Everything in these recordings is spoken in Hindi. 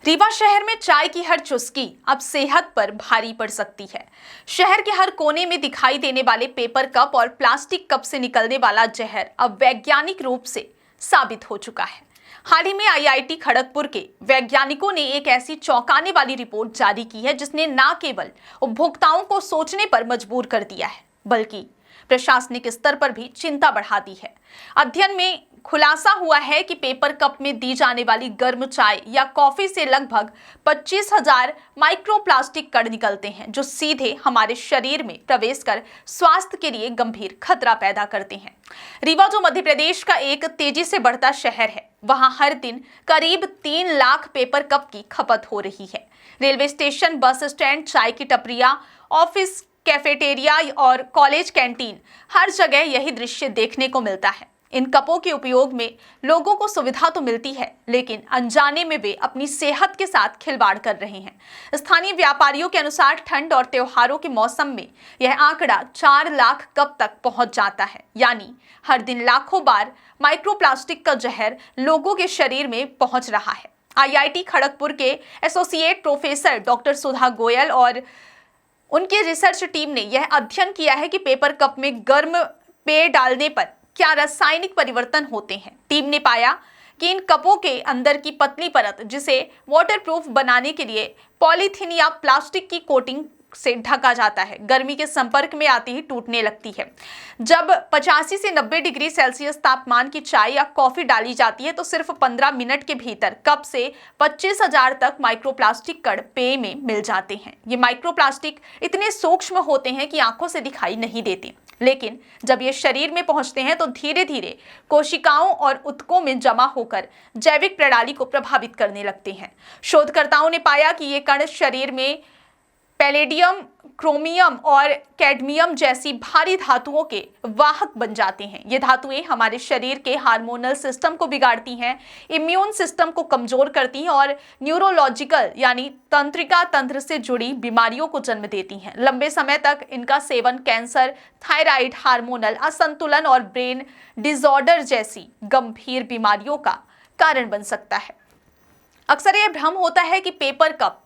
रीवा शहर में चाय की हर चुस्की अब सेहत पर भारी पड़ सकती है। शहर के हर कोने में दिखाई देने वाले पेपर कप और प्लास्टिक कप से निकलने वाला जहर अब वैज्ञानिक रूप से साबित हो चुका है। हाल ही में आईआईटी खड़गपुर के वैज्ञानिकों ने एक ऐसी चौंकाने वाली रिपोर्ट जारी की है जिसने न केवल उपभोक्ताओं को सोचने पर मजबूर कर दिया है, बल्कि प्रशासनिक स्तर पर भी चिंता बढ़ा दी है। अध्ययन में खुलासा हुआ है कि पेपर कप में दी जाने वाली गर्म चाय या कॉफी से लगभग 25,000 माइक्रोप्लास्टिक कण निकलते हैं, जो सीधे हमारे शरीर में प्रवेश कर स्वास्थ्य के लिए गंभीर खतरा पैदा करते हैं। रीवा, जो मध्य प्रदेश का एक तेजी से बढ़ता शहर है, वहां हर दिन करीब 3 लाख पेपर कप की खपत हो रही है। रेलवे स्टेशन, बस स्टैंड, चाय की टपरियां, ऑफिस, कैफेटेरिया और कॉलेज कैंटीन, हर जगह यही दृश्य देखने को मिलता है। इन कपों के उपयोग में लोगों को सुविधा तो मिलती है, लेकिन अनजाने में वे अपनी सेहत के साथ खिलवाड़ कर रहे हैं। स्थानीय व्यापारियों के अनुसार ठंड और त्योहारों के मौसम में यह आंकड़ा 4 लाख कप तक पहुंच जाता है, यानी हर दिन लाखों बार माइक्रोप्लास्टिक का जहर लोगों के शरीर में पहुंच रहा है। आईआईटी खड़गपुर के एसोसिएट प्रोफेसर डॉक्टर सुधा गोयल और उनकी रिसर्च टीम ने यह अध्ययन किया है कि पेपर कप में गर्म पेय डालने पर क्या रासायनिक परिवर्तन होते हैं। टीम ने पाया कि इन कपों के अंदर की पतली परत, जिसे वाटरप्रूफ बनाने के लिए पॉलीथीन या प्लास्टिक की कोटिंग से ढका जाता है, गर्मी के संपर्क में आते ही टूटने लगती है। जब 85 से 90 डिग्री सेल्सियस तापमान की चाय या कॉफी डाली जाती है तो सिर्फ 15 मिनट के भीतर कप से 25,000 तक माइक्रोप्लास्टिक कण पेय में मिल जाते हैं। ये माइक्रोप्लास्टिक इतने सूक्ष्म होते हैं कि आंखों से दिखाई नहीं देते, लेकिन जब ये शरीर में पहुंचते हैं तो धीरे धीरे कोशिकाओं और ऊतकों में जमा होकर जैविक प्रणाली को प्रभावित करने लगते हैं। शोधकर्ताओं ने पाया कि ये कण शरीर में पैलेडियम, क्रोमियम और कैडमियम जैसी भारी धातुओं के वाहक बन जाते हैं। ये धातुएं हमारे शरीर के हार्मोनल सिस्टम को बिगाड़ती हैं, इम्यून सिस्टम को कमजोर करती हैं और न्यूरोलॉजिकल यानी तंत्रिका तंत्र से जुड़ी बीमारियों को जन्म देती हैं। लंबे समय तक इनका सेवन कैंसर, थायराइड, हार्मोनल असंतुलन और ब्रेन डिसऑर्डर जैसी गंभीर बीमारियों का कारण बन सकता है। अक्सर यह भ्रम होता है कि पेपर कप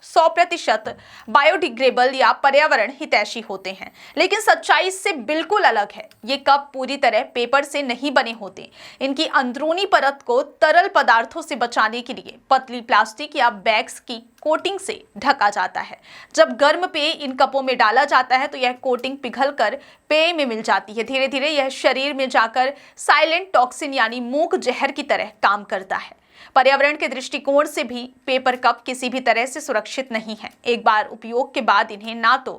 100% बायोडिग्रेडेबल या पर्यावरण हितैषी होते हैं, लेकिन सच्चाई इससे बिल्कुल अलग है। ये कप पूरी तरह पेपर से नहीं बने होते। इनकी अंदरूनी परत को तरल पदार्थों से बचाने के लिए पतली प्लास्टिक या बैग्स की कोटिंग से ढका जाता है। जब गर्म पेय इन कपों में डाला जाता है तो यह कोटिंग पिघलकर पेय में मिल जाती है। धीरे धीरे यह शरीर में जाकर साइलेंट टॉक्सिन यानी मूक जहर की तरह काम करता है। पर्यावरण के दृष्टिकोण से भी पेपर कप किसी भी तरह से सुरक्षित नहीं है। एक बार उपयोग के बाद इन्हें ना तो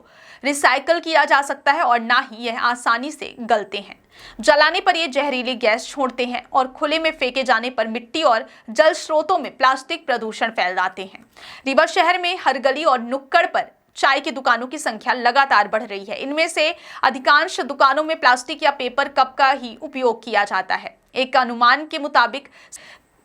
रिसाइकल किया जा सकता है और ना ही यह आसानी से गलते हैं। जलाने पर ये जहरीली गैस छोड़ते हैं और खुले में फेंके जाने पर मिट्टी और जल स्रोतों में प्लास्टिक प्रदूषण फैलाते हैं। रीवा शहर में हर गली और नुक्कड़ पर चाय की दुकानों की संख्या लगातार बढ़ रही है। इनमें से अधिकांश दुकानों में प्लास्टिक या पेपर कप का ही उपयोग किया जाता है। एक अनुमान के मुताबिक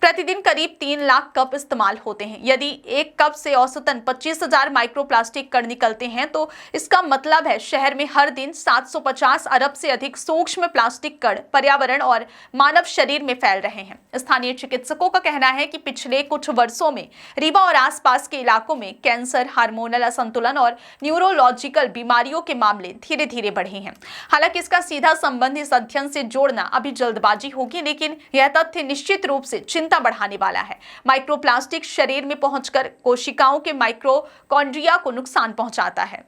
प्रतिदिन करीब 3 लाख कप इस्तेमाल होते हैं। यदि एक कप से औसतन 25,000 माइक्रोप्लास्टिक कण निकलते हैं तो इसका मतलब है शहर में हर दिन 750 अरब से अधिक सूक्ष्म प्लास्टिक कण पर्यावरण और मानव शरीर में फैल रहे हैं। स्थानीय चिकित्सकों का कहना है कि पिछले कुछ वर्षों में रीवा और आसपास के इलाकों में कैंसर, हार्मोनल असंतुलन और न्यूरोलॉजिकल बीमारियों के मामले धीरे धीरे बढ़े हैं। हालांकि इसका सीधा संबंध इस अध्ययन से जोड़ना अभी जल्दबाजी होगी, लेकिन यह तथ्य निश्चित रूप से चिंता बढ़ाने वाला है। माइक्रोप्लास्टिक शरीर में पहुंचकर कोशिकाओं के माइक्रोकॉन्ड्रिया को नुकसान पहुंचाता है,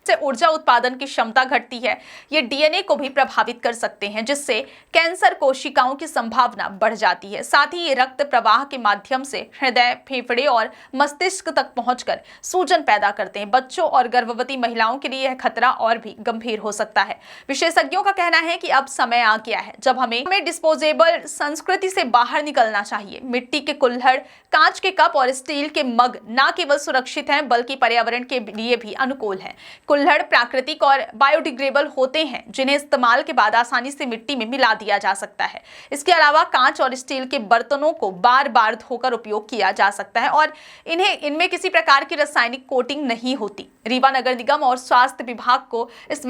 से ऊर्जा उत्पादन की क्षमता घटती है। ये डीएनए को भी प्रभावित कर सकते हैं, जिससे कैंसर कोशिकाओं की संभावना बढ़ जाती है। साथ ही ये रक्त प्रवाह के माध्यम से हृदय, फेफड़े और मस्तिष्क तक पहुंचकर सूजन पैदा करते हैं। बच्चों और गर्भवती महिलाओं के लिए यह खतरा और भी गंभीर हो सकता है। विशेषज्ञों का कहना है कि अब समय आ गया है जब हमें डिस्पोजेबल संस्कृति से बाहर निकलना चाहिए। मिट्टी के कुल्हड़, कांच के कप और स्टील के मग न केवल सुरक्षित हैं बल्कि पर्यावरण के लिए भी अनुकूल हैं। कुल्हड़ प्राकृतिक और बायोडिग्रेडेबल होते हैं, जिन्हें इस्तेमाल के बाद आसानी से मिट्टी में मिला दिया जा सकता है। इसके अलावा कांच और स्टील के बर्तनों को बार बार धोकर उपयोग किया जा सकता है और इनमें किसी प्रकार की रासायनिक कोटिंग नहीं होती। रीवा नगर निगम और स्वास्थ्य विभाग को इस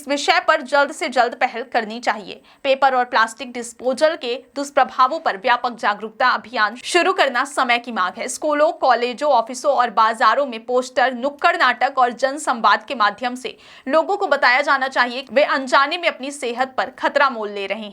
विषय पर जल्द से जल्द पहल करनी चाहिए। पेपर और प्लास्टिक डिस्पोजल के दुष्प्रभावों पर व्यापक जागरूकता अभियान शुरू करना समय की मांग है। स्कूलों, कॉलेजों, ऑफिसों और बाजारों में पोस्टर, नुक्कड़ नाटक और जन संवाद के माध्यम से लोगों को बताया जाना चाहिए कि वे अनजाने में अपनी सेहत पर खतरा मोल ले रहे हैं।